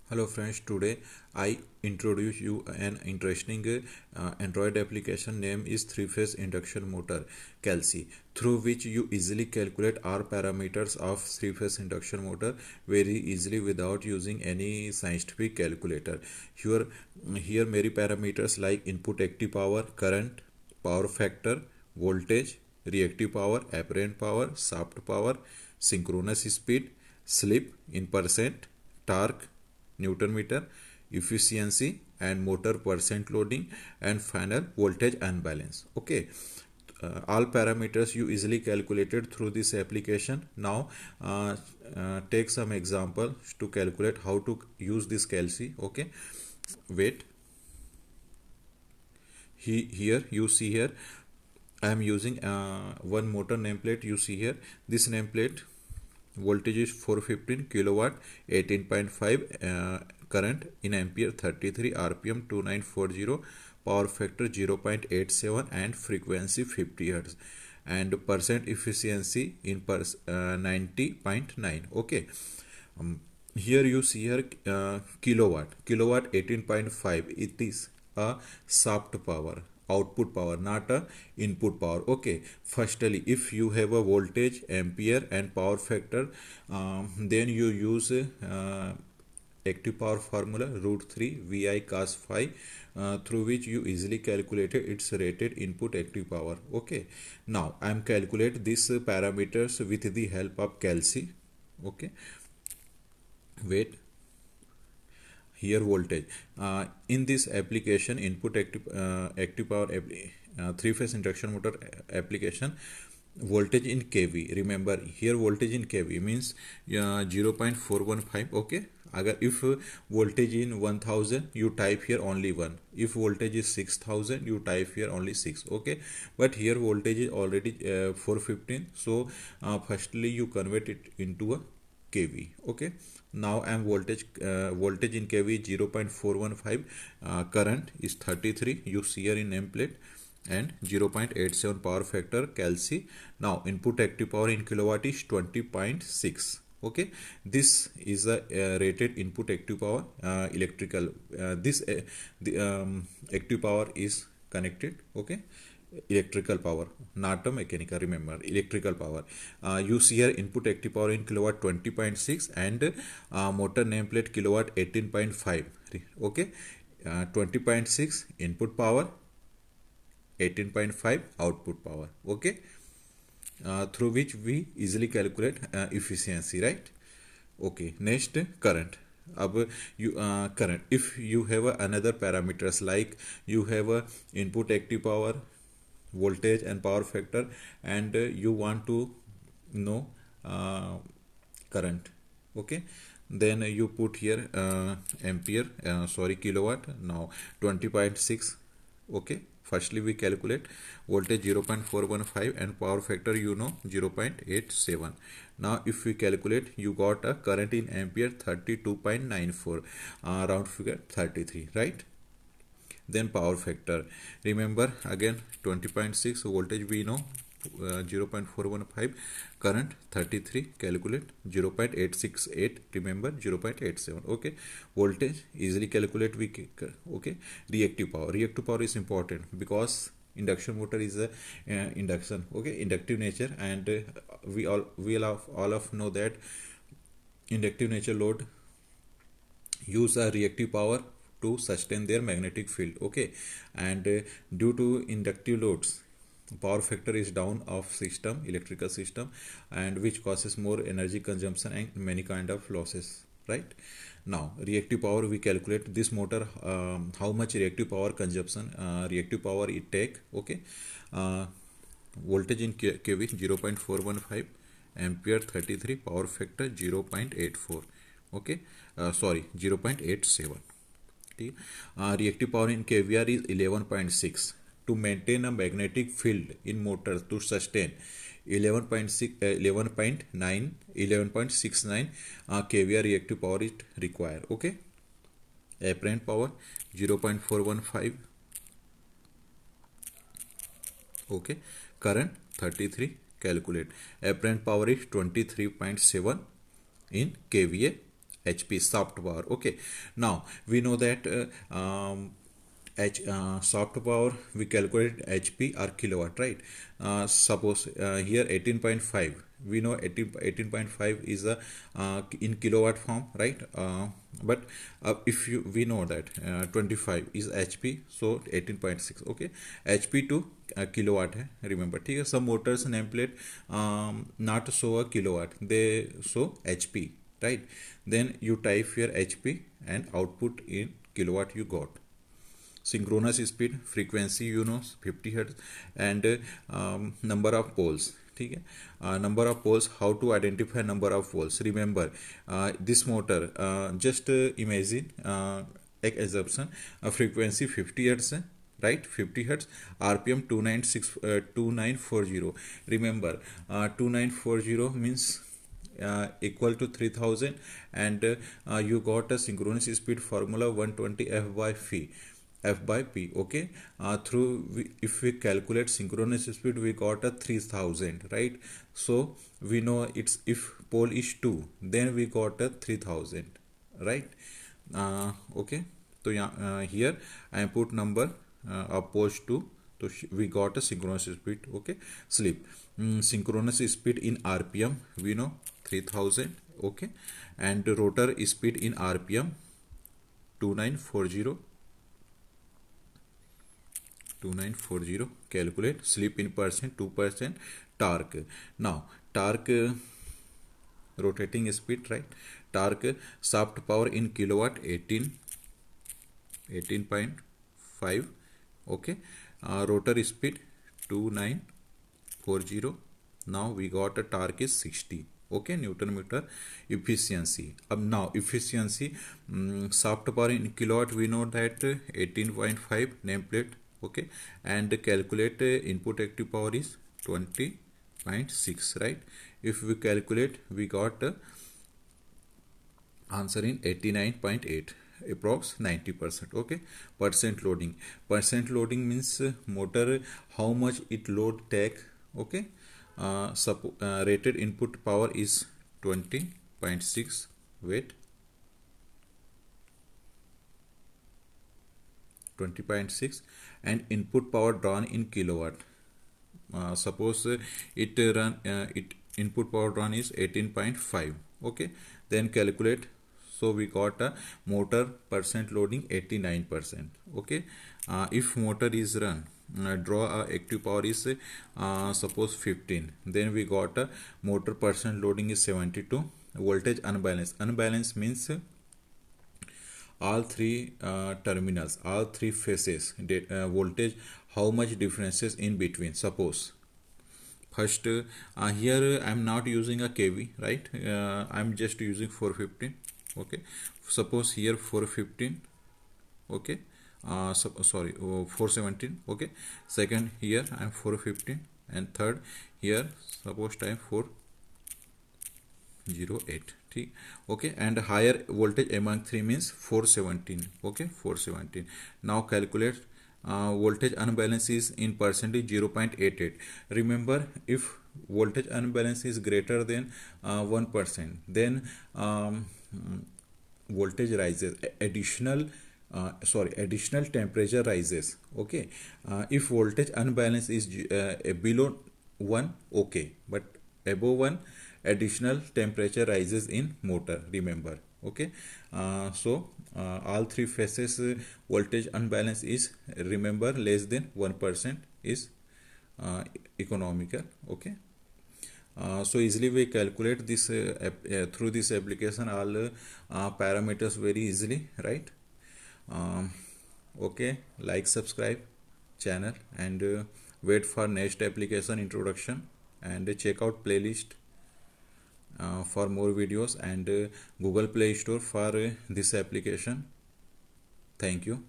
Hello friends, today I introduce you an interesting Android application name is three-phase induction motor Kelsey, through which you easily calculate R parameters of three-phase induction motor very easily without using any scientific calculator. Here many parameters like input active power, current, power factor, voltage, reactive power, apparent power, shaft power, synchronous speed, slip in percent, torque, Newton meter, efficiency and motor percent loading, and final voltage unbalance. Okay, all parameters you easily calculated through this application. Now take some example to calculate how to use this Kelsey. Okay, wait, here you see here I am using one motor nameplate. You see here this nameplate voltage is 415 kilowatt, 18.5 current in ampere, 33 rpm, 2940, power factor 0.87 and frequency 50 hertz, and percent efficiency in 90.9. Okay, here you see here kilowatt 18.5, it is a shaft power, output power, not a input power. Okay, firstly, if you have a voltage, ampere and power factor, then you use active power formula root 3 vi cos phi, through which you easily calculated its rated input active power. Okay, now I am calculate these parameters with the help of Kelsey. Okay, wait, here voltage in this application input active power three-phase induction motor application, voltage in kV. Remember here voltage in kV means 0.415. Okay, agar if voltage in 1000 you type here only 1, if voltage is 6000 you type here only 6. Okay, but here voltage is already 415, so firstly you convert it into a kV. Okay, now I am voltage in kV 0.415, current is 33, you see here in nameplate, and 0.87 power factor Kelsey. Now input active power in kilowatt is 20.6. Okay, this is the rated input active power electrical. This the active power is connected. Okay, electrical power, not a mechanical. Remember electrical power. You see here input active power in kilowatt 20.6 and motor nameplate kilowatt 18.5. Okay, 20.6 input power, 18.5 output power. Okay, through which we easily calculate efficiency, right? Okay, next current. अब you current, if you have another parameters like you have a input active power, voltage and power factor, and you want to know current. Okay, then you put here ampere, sorry, kilowatt. Now 20.6. Okay, firstly we calculate voltage 0.415 and power factor 0.87. Now if we calculate, you got a current in ampere 32.94, round figure 33, right? Then power factor, remember again 20.6, voltage we know 0.415, current 33, calculate 0.868, remember 0.87. Okay, voltage easily calculate we. Okay, reactive power is important because induction motor is a induction. Okay, inductive nature, and all of know that inductive nature load use a reactive power to sustain their magnetic field. Okay, and due to inductive loads, power factor is down of system, electrical system, and which causes more energy consumption and many kind of losses, right? Now reactive power, we calculate this motor, how much reactive power consumption, reactive power it take. Okay, voltage in kV 0.415, ampere 33, power factor 0.84. Okay, sorry, 0.87. Reactive power in kVAR is 11.6. To maintain a magnetic field in motor to sustain 11.6 11.69 kVAR reactive power is required. Okay, apparent power 0.415. Okay, current 33, calculate apparent power is 23.7 in kVA, HP soft power. Okay, now we know that soft power we calculate HP or kilowatt, right? Suppose here 18.5, we know 18.5 is a in kilowatt form, right? But if you we know that 25 is HP, so 18.6. Okay, HP to kilowatt है, remember, ठीक है. Some motors name plate not show a kilowatt, they show HP, right? Then you type here HP and output in kilowatt you got. Synchronous speed, frequency 50 hertz, and number of poles, ठीक है. Number of poles, how to identify number of poles, remember this motor, just imagine एक assumption, frequency 50 hertz है, right? 50 hertz, rpm 2940. Remember 2940 means equal to 3000, and you got a synchronous speed formula 120 f by p. Okay, if we calculate synchronous speed, we got a 3000, right? So we know it's, if pole is 2, then we got a 3000, right? Okay, so here I put number of poles 2, so we got a synchronous speed. Okay, sleep, synchronous speed in rpm we know 3000. Okay, and rotor speed in rpm 2940. Calculate. Slip in percent, 2%. Torque. Now torque, rotating speed, right? Torque, shaft power in kilowatt 18.5. Okay, rotor speed 2940. Now we got a torque is 60. Okay, Newton meter. Efficiency. Now efficiency, shaft power in kilowatt we know that 18.5 nameplate. Okay, and calculate input active power is 20.6, right? If we calculate, we got answer in 89.8, approx 90%. Okay, percent loading. Percent loading means motor how much it load take. Okay, rated input power is 20.6. wait, 20.6, and input power drawn in kilowatt. Suppose it input power drawn is 18.5. Okay, then calculate. So we got a motor percent loading 89%. Okay, if motor is run, draw a active power is suppose 15, then we got a motor percent loading is 72. Voltage unbalance means all three terminals, all three phases, voltage, how much differences in between. Suppose first here I am not using a kV, right? I am just using 415. Okay, suppose here 415. Okay, sorry, 417. Okay, second here I am 415, and third here suppose time 408. Okay, and higher voltage among 3 means 417. Okay, 417. Now calculate voltage unbalance is in percentage 0.88. Remember, if voltage unbalance is greater than 1%, then voltage rises, additional temperature rises. Okay, if voltage unbalance is below 1, okay, but above 1, additional temperature rises in motor, remember. Okay, so all three phases voltage unbalance is, remember, less than 1% is economical. Okay, so easily we calculate this through this application, all parameters very easily, right? Okay, like, subscribe channel, and wait for next application introduction, and check out playlist for more videos, and Google Play Store for this application. Thank you.